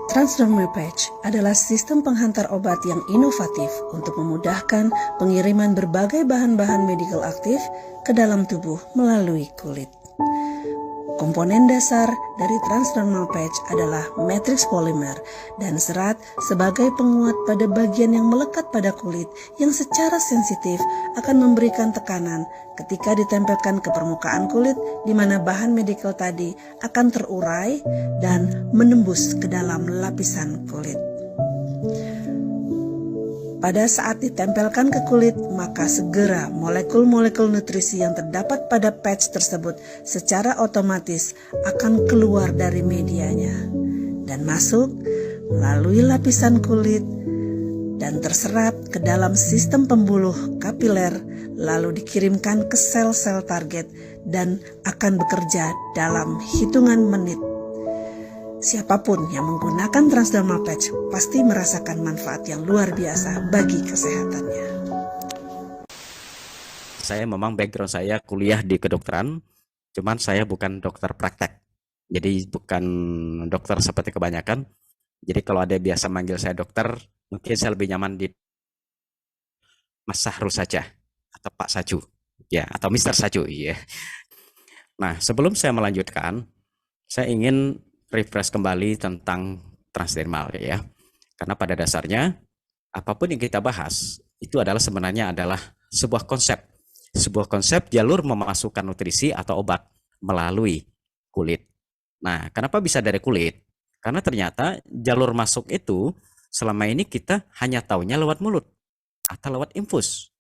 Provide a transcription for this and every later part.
Transdermal Patch adalah sistem penghantar obat yang inovatif untuk memudahkan pengiriman berbagai bahan-bahan medikal aktif ke dalam tubuh melalui kulit. Komponen dasar dari transdermal patch adalah matriks polimer dan serat sebagai penguat pada bagian yang melekat pada kulit yang secara sensitif akan memberikan tekanan ketika ditempelkan ke permukaan kulit di mana bahan medikal tadi akan terurai dan menembus ke dalam lapisan kulit. Pada saat ditempelkan ke kulit, maka segera molekul-molekul nutrisi yang terdapat pada patch tersebut secara otomatis akan keluar dari medianya dan masuk melalui lapisan kulit dan terserap ke dalam sistem pembuluh kapiler, lalu dikirimkan ke sel-sel target dan akan bekerja dalam hitungan menit. Siapapun yang menggunakan transdermal patch pasti merasakan manfaat yang luar biasa bagi kesehatannya. Saya memang background saya kuliah di kedokteran, cuman saya bukan dokter praktek. Jadi bukan dokter seperti kebanyakan. Jadi kalau ada biasa manggil saya dokter, mungkin saya lebih nyaman di Mas Sahrul saja atau Pak Saju, ya, atau Mister Saju, ya. Nah, sebelum saya melanjutkan, saya ingin refresh kembali tentang transdermal, ya. Karena pada dasarnya apapun yang kita bahas itu adalah sebenarnya adalah sebuah konsep jalur memasukkan nutrisi atau obat melalui kulit. Nah, kenapa bisa dari kulit? Karena ternyata jalur masuk itu selama ini kita hanya taunya lewat mulut atau lewat infus.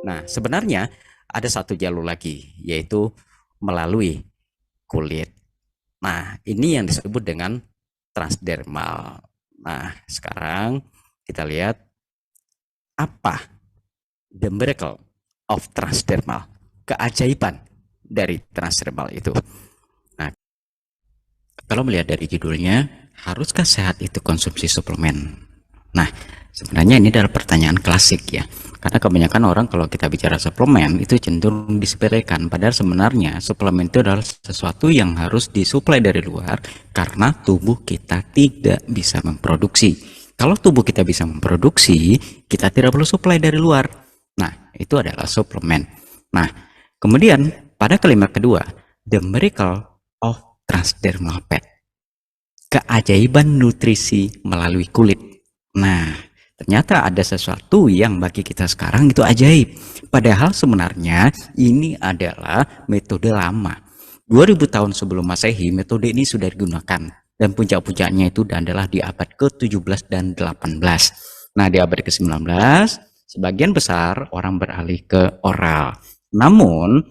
Nah, sebenarnya ada satu jalur lagi, yaitu melalui kulit. Nah, ini yang disebut dengan transdermal. Nah, sekarang kita lihat apa the miracle of transdermal, keajaiban dari transdermal itu. Nah, kalau melihat dari judulnya, haruskah sehat itu konsumsi suplemen? Nah, sebenarnya ini adalah pertanyaan klasik, ya. Karena kebanyakan orang kalau kita bicara suplemen itu cenderung disepelekan, padahal sebenarnya suplemen itu adalah sesuatu yang harus disuplai dari luar karena tubuh kita tidak bisa memproduksi. Kalau tubuh kita bisa memproduksi, kita tidak perlu suplai dari luar. Nah, itu adalah suplemen. Nah, kemudian pada kalimat kedua, the miracle of transdermal patch, keajaiban nutrisi melalui kulit. Nah, ternyata ada sesuatu yang bagi kita sekarang itu ajaib. Padahal sebenarnya ini adalah metode lama. 2000 tahun sebelum Masehi, metode ini sudah digunakan. Dan puncak-puncaknya itu adalah di abad ke-17 dan 18. Nah, di abad ke-19, sebagian besar orang beralih ke oral. Namun,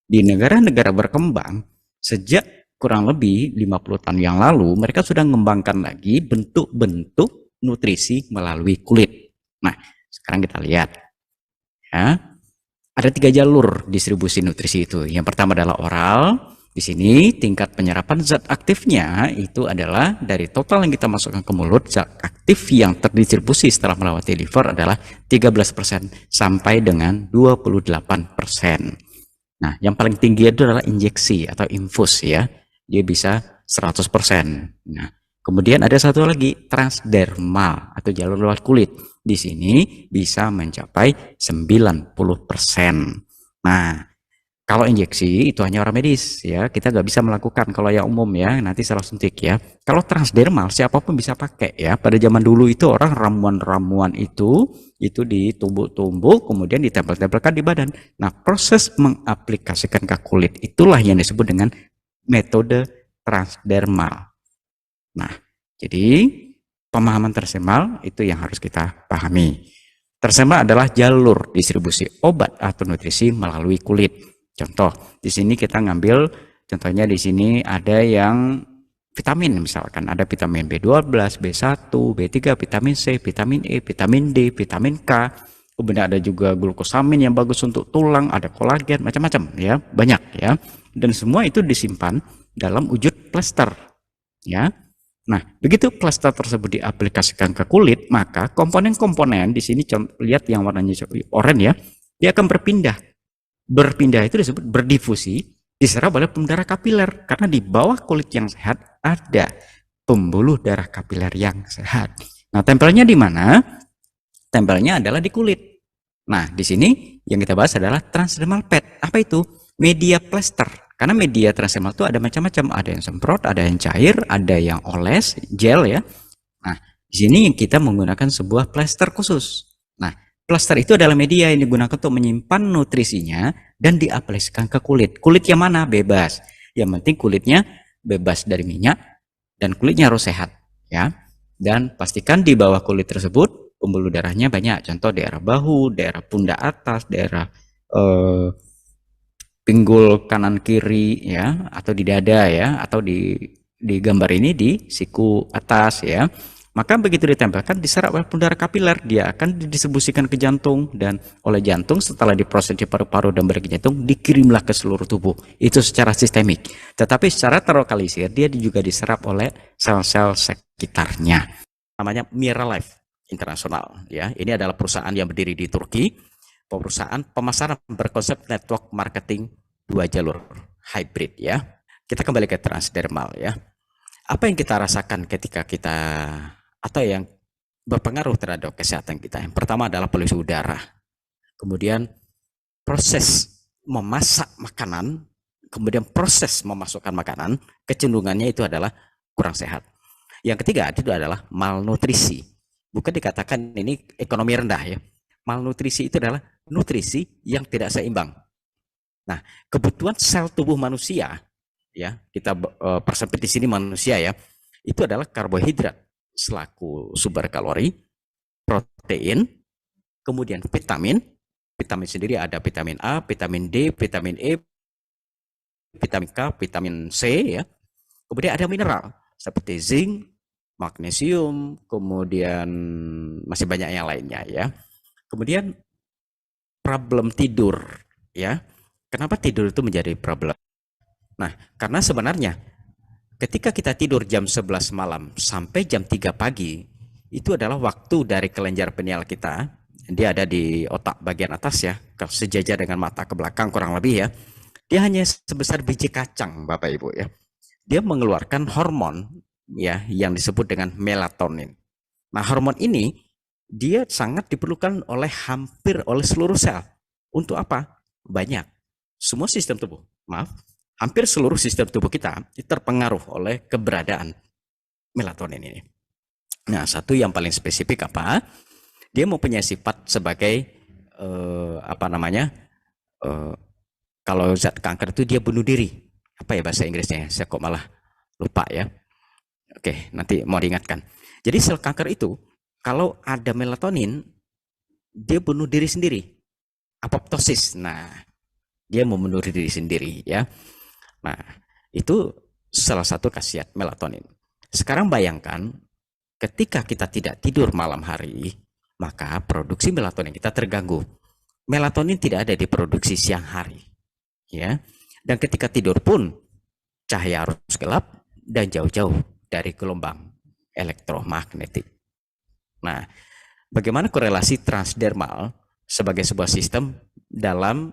di negara-negara berkembang, sejak kurang lebih 50 tahun yang lalu, mereka sudah mengembangkan lagi bentuk-bentuk nutrisi melalui kulit. Nah, sekarang kita lihat, ya, ada 3 jalur distribusi nutrisi itu. Yang pertama adalah oral. Di sini tingkat penyerapan zat aktifnya itu adalah dari total yang kita masukkan ke mulut, zat aktif yang terdistribusi setelah melewati liver adalah 13% sampai dengan 28%. Nah, yang paling tinggi itu adalah injeksi atau infus, ya. Dia bisa 100%. Nah, kemudian ada satu lagi, transdermal atau jalur lewat kulit. Di sini bisa mencapai 90%. Nah, kalau injeksi itu hanya orang medis, ya. Kita nggak bisa melakukan kalau yang umum, ya. Nanti salah suntik, ya. Kalau transdermal siapapun bisa pakai, ya. Pada zaman dulu itu orang ramuan-ramuan itu ditumbuk-tumbuk kemudian ditempel-tempelkan di badan. Nah, proses mengaplikasikan ke kulit itulah yang disebut dengan metode transdermal. Nah, jadi pemahaman transdermal itu yang harus kita pahami. Transdermal adalah jalur distribusi obat atau nutrisi melalui kulit. Contoh, di sini kita ngambil, contohnya di sini ada yang vitamin, misalkan ada vitamin B12, B1, B3, vitamin C, vitamin E, vitamin D, vitamin K. Kemudian ada juga glukosamin yang bagus untuk tulang, ada kolagen, macam-macam, ya, banyak, ya. Dan semua itu disimpan dalam wujud plester, ya. Nah, begitu plester tersebut diaplikasikan ke kulit, maka komponen-komponen di sini lihat yang warnanya oranye, ya, dia akan berpindah. Berpindah itu disebut berdifusi, diserap oleh pembuluh darah kapiler karena di bawah kulit yang sehat ada pembuluh darah kapiler yang sehat. Nah, tempelnya di mana? Tempelnya adalah di kulit. Nah, di sini yang kita bahas adalah transdermal pad. Apa itu? Media plester. Karena media transdermal itu ada macam-macam. Ada yang semprot, ada yang cair, ada yang oles, gel ya. Nah, di sini kita menggunakan sebuah plester khusus. Nah, plester itu adalah media yang digunakan untuk menyimpan nutrisinya dan diaplikasikan ke kulit. Kulit yang mana? Bebas. Yang penting kulitnya bebas dari minyak dan kulitnya harus sehat, ya. Dan pastikan di bawah kulit tersebut pembuluh darahnya banyak. Contoh daerah bahu, daerah pundak atas, daerah pinggul kanan kiri ya, atau di dada ya, atau di gambar ini di siku atas ya. Maka begitu ditempelkan diserap oleh pembuluh darah kapiler, dia akan didistribusikan ke jantung, dan oleh jantung setelah diproses di paru-paru dan balik ke jantung dikirimlah ke seluruh tubuh. Itu secara sistemik. Tetapi secara terlokalisir dia juga diserap oleh sel-sel sekitarnya. Namanya Miralife Internasional ya. Ini adalah perusahaan yang berdiri di Turki. Perusahaan pemasaran berkonsep network marketing 2 jalur hybrid ya. Kita kembali ke transdermal ya. Apa yang kita rasakan ketika kita atau yang berpengaruh terhadap kesehatan kita? Yang pertama adalah polusi udara. Kemudian proses memasak makanan, kemudian proses memasukkan makanan, kecenderungannya itu adalah kurang sehat. Yang ketiga itu adalah malnutrisi. Bukan dikatakan ini ekonomi rendah ya. Malnutrisi itu adalah nutrisi yang tidak seimbang. Nah, kebutuhan sel tubuh manusia ya, kita persempit di sini manusia ya, itu adalah karbohidrat selaku sumber kalori, protein, kemudian vitamin. Vitamin sendiri ada vitamin A, vitamin D, vitamin E, vitamin K, vitamin C ya. Kemudian ada mineral seperti zinc, magnesium, kemudian masih banyak yang lainnya ya. Kemudian problem tidur ya. Kenapa tidur itu menjadi problem? Nah, karena sebenarnya ketika kita tidur jam 11 malam sampai jam 3 pagi, itu adalah waktu dari kelenjar pineal kita. Dia ada di otak bagian atas ya, sejajar dengan mata ke belakang kurang lebih ya. Dia hanya sebesar biji kacang, Bapak Ibu ya. Dia mengeluarkan hormon ya yang disebut dengan melatonin. Nah, hormon ini dia sangat diperlukan oleh hampir oleh seluruh sel. Untuk apa? Banyak. Semua sistem tubuh, hampir seluruh sistem tubuh kita terpengaruh oleh keberadaan melatonin ini. Nah, satu yang paling spesifik apa? Dia mempunyai sifat sebagai kalau zat kanker itu dia bunuh diri. Apa ya bahasa Inggrisnya? Saya kok malah lupa ya. Oke, nanti mau diingatkan. Jadi sel kanker itu kalau ada melatonin, dia bunuh diri sendiri. Apoptosis. Nah, dia membunuh diri sendiri ya. Nah, itu salah satu khasiat melatonin. Sekarang bayangkan ketika kita tidak tidur malam hari, maka produksi melatonin kita terganggu. Melatonin tidak ada diproduksi siang hari. Ya. Dan ketika tidur pun cahaya harus gelap dan jauh-jauh dari gelombang elektromagnetik. Nah, bagaimana korelasi transdermal sebagai sebuah sistem dalam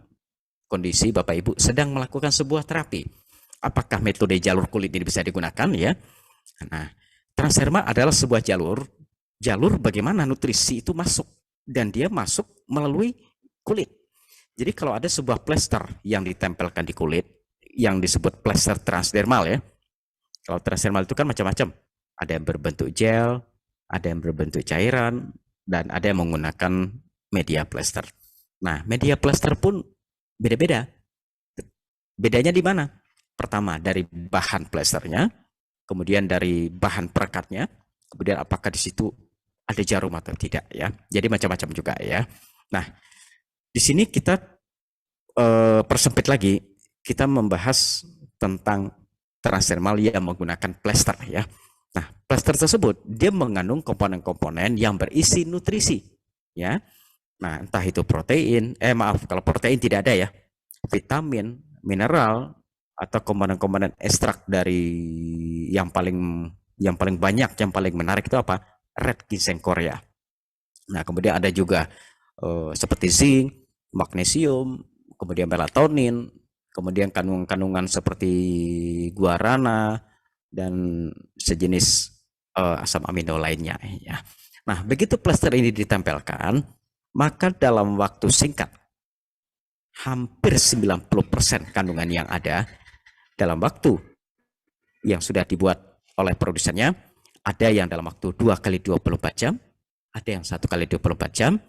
kondisi Bapak Ibu sedang melakukan sebuah terapi? Apakah metode jalur kulit ini bisa digunakan ya? Nah, transdermal adalah sebuah jalur bagaimana nutrisi itu masuk, dan dia masuk melalui kulit. Jadi kalau ada sebuah plester yang ditempelkan di kulit yang disebut plester transdermal ya. Kalau transdermal itu kan macam-macam. Ada yang berbentuk gel, ada yang berbentuk cairan, dan ada yang menggunakan media plester. Nah, media plester pun beda-beda. Bedanya di mana? Pertama, dari bahan plesternya, kemudian dari bahan perekatnya, kemudian apakah di situ ada jarum atau tidak ya. Jadi macam-macam juga ya. Nah, di sini kita persempit lagi, kita membahas tentang transdermal yang menggunakan plester ya. Nah, plester tersebut dia mengandung komponen-komponen yang berisi nutrisi ya. Nah, entah itu protein, kalau protein tidak ada ya, vitamin, mineral, atau komponen-komponen ekstrak dari yang paling banyak, yang paling menarik itu apa? Red ginseng Korea. Nah, kemudian ada juga seperti zinc, magnesium, kemudian melatonin, kemudian kandungan-kandungan seperti guarana dan sejenis asam amino lainnya ya. Nah, begitu plester ini ditempelkan, maka dalam waktu singkat hampir 90% kandungan yang ada dalam waktu yang sudah dibuat oleh produsennya, ada yang dalam waktu 2 kali 24 jam, ada yang 1 kali 24 jam,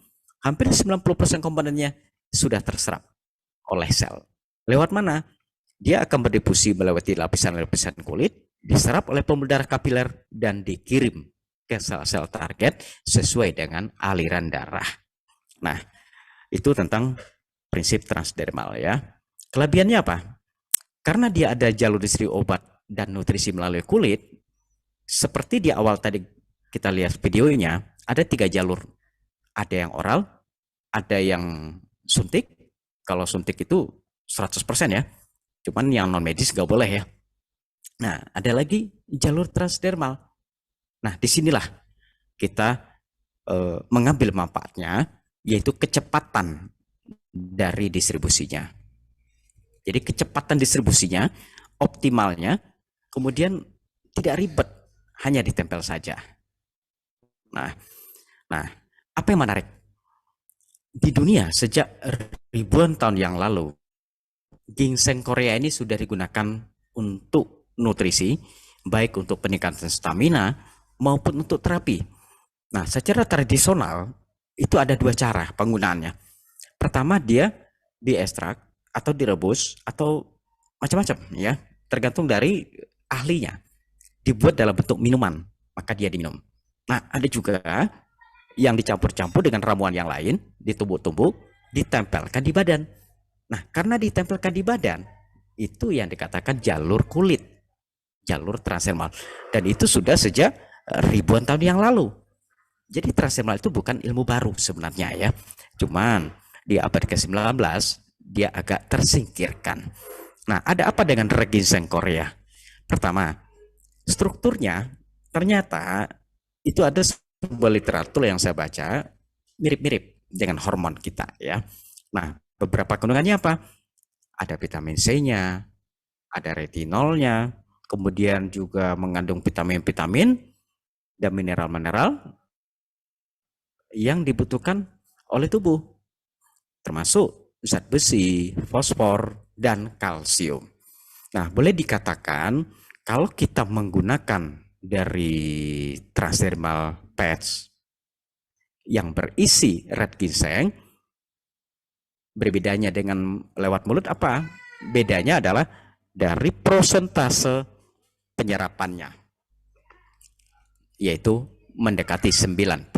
hampir 90% komponennya sudah terserap oleh sel. Lewat mana? Dia akan berdifusi melewati lapisan-lapisan kulit, diserap oleh pembuluh darah kapiler, dan dikirim ke sel-sel target sesuai dengan aliran darah. Nah, itu tentang prinsip transdermal ya. Kelebihannya apa? Karena dia ada jalur distribusi obat dan nutrisi melalui kulit, seperti di awal tadi kita lihat videonya, ada 3 jalur. Ada yang oral, ada yang suntik. Kalau suntik itu 100% ya. Cuman yang non medis nggak boleh ya. Nah, ada lagi jalur transdermal. Nah, disinilah kita mengambil manfaatnya, yaitu kecepatan dari distribusinya. Jadi kecepatan distribusinya, optimalnya, kemudian tidak ribet, hanya ditempel saja. Nah, apa yang menarik? Di dunia sejak ribuan tahun yang lalu, ginseng Korea ini sudah digunakan untuk nutrisi, baik untuk peningkatan stamina maupun untuk terapi. Nah, secara tradisional itu ada 2 cara penggunaannya. Pertama, dia diekstrak atau direbus atau macam-macam ya, tergantung dari ahlinya. Dibuat dalam bentuk minuman, maka dia diminum. Nah, ada juga yang dicampur-campur dengan ramuan yang lain, ditumbuk-tumbuk, ditempelkan di badan. Nah, karena ditempelkan di badan, itu yang dikatakan jalur kulit, jalur transdermal. Dan itu sudah sejak ribuan tahun yang lalu. Jadi transdermal itu bukan ilmu baru sebenarnya ya. Cuman di abad ke-19 dia agak tersingkirkan. Nah, ada apa dengan ginseng Korea? Pertama, strukturnya ternyata itu ada sebuah literatur yang saya baca mirip-mirip dengan hormon kita ya. Nah, beberapa kandungannya apa? Ada vitamin C-nya, ada retinolnya, kemudian juga mengandung vitamin-vitamin dan mineral-mineral yang dibutuhkan oleh tubuh, termasuk zat besi, fosfor, dan kalsium. Nah, boleh dikatakan kalau kita menggunakan dari transdermal patch yang berisi red ginseng, berbedanya dengan lewat mulut apa? Bedanya adalah dari persentase penyerapannya, yaitu mendekati 90%.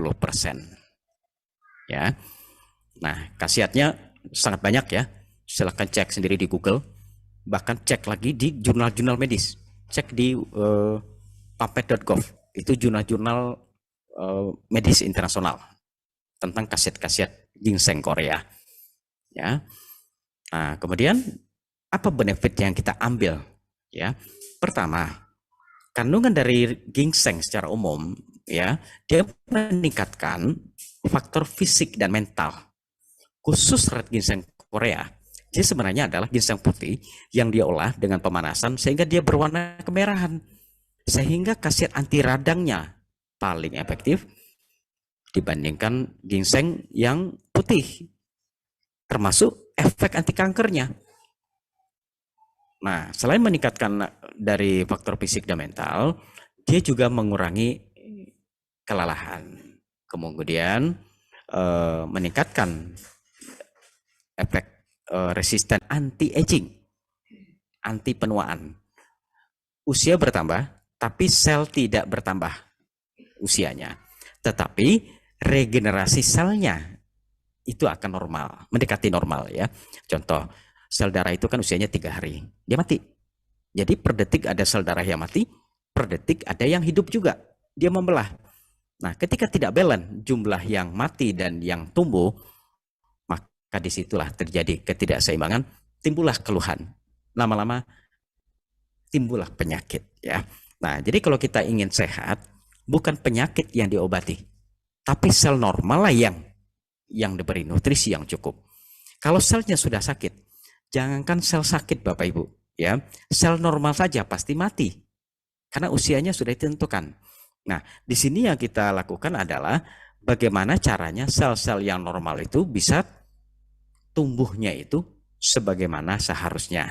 Ya. Nah, khasiatnya sangat banyak ya. Silahkan cek sendiri di Google, bahkan cek lagi di jurnal-jurnal medis. Cek di PubMed.gov, itu jurnal-jurnal medis internasional tentang khasiat-khasiat ginseng Korea. Ya. Nah, kemudian apa benefit yang kita ambil? Ya, pertama, kandungan dari ginseng secara umum ya, dia meningkatkan faktor fisik dan mental. Khusus red ginseng Korea, dia sebenarnya adalah ginseng putih yang diolah dengan pemanasan sehingga dia berwarna kemerahan. Sehingga khasiat anti radangnya paling efektif dibandingkan ginseng yang putih. Termasuk efek anti kankernya. Nah, selain meningkatkan dari faktor fisik dan mental, dia juga mengurangi kelelahan. Kemudian meningkatkan efek resisten anti-aging, anti penuaan. Usia bertambah, tapi sel tidak bertambah usianya. Tetapi regenerasi selnya itu akan normal, mendekati normal ya. Contoh, sel darah itu kan usianya 3 hari, dia mati. Jadi per detik ada sel darah yang mati, per detik ada yang hidup juga, dia membelah. Nah, ketika tidak balance jumlah yang mati dan yang tumbuh, maka disitulah terjadi ketidakseimbangan, timbullah keluhan. Lama-lama timbullah penyakit ya. Nah, jadi kalau kita ingin sehat, bukan penyakit yang diobati, tapi sel normal lah yang diberi nutrisi yang cukup. Kalau selnya sudah sakit, jangankan sel sakit Bapak Ibu, ya, sel normal saja pasti mati. karena usianya sudah ditentukan. Nah, di sini yang kita lakukan adalah bagaimana caranya sel-sel yang normal itu bisa tumbuhnya itu sebagaimana seharusnya.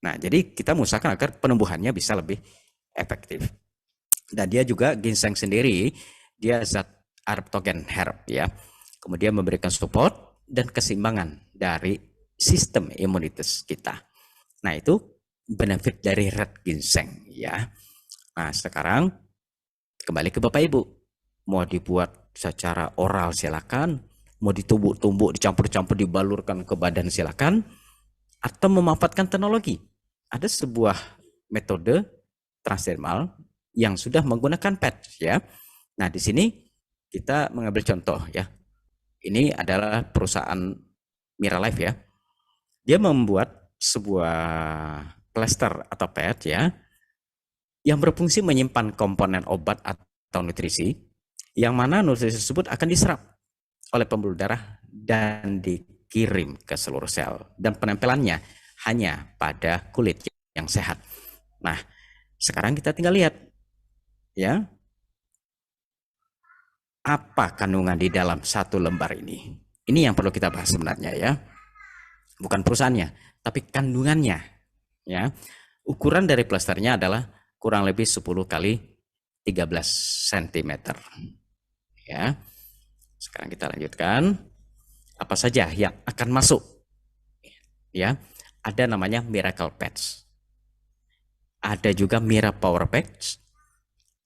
Nah, jadi kita mengusahakan agar penumbuhannya bisa lebih efektif. Dan dia juga ginseng sendiri, dia zat adaptogen herb ya. Kemudian memberikan support dan keseimbangan dari sistem imunitas kita. Nah, itu benefit dari red ginseng ya. Nah, sekarang kembali ke Bapak Ibu. Mau dibuat secara oral silakan, mau ditumbuk-tumbuk, dicampur-campur, dibalurkan ke badan silakan, atau memanfaatkan teknologi. Ada sebuah metode transdermal yang sudah menggunakan patch ya. Nah, di sini kita mengambil contoh ya. Ini adalah perusahaan Miralife ya. Dia membuat sebuah plaster atau patch ya yang berfungsi menyimpan komponen obat atau nutrisi yang mana nutrisi tersebut akan diserap oleh pembuluh darah dan dikirim ke seluruh sel, dan penempelannya hanya pada kulit yang sehat. Nah, sekarang kita tinggal lihat ya, apa kandungan di dalam satu lembar ini. Ini yang perlu kita bahas sebenarnya ya. Bukan perusahaannya, tapi kandungannya ya. Ukuran dari plasternya adalah kurang lebih 10 kali 13 cm. Ya. Sekarang kita lanjutkan. Apa saja yang akan masuk? Ya, ada namanya Miracle Patch. Ada juga Mira Power Patch.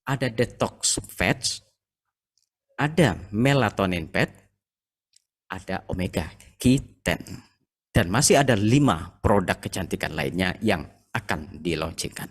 Ada Detox Patch. Ada Melatonin Patch. Ada Omega Q10. Dan masih ada 5 produk kecantikan lainnya yang akan dilaunchingkan.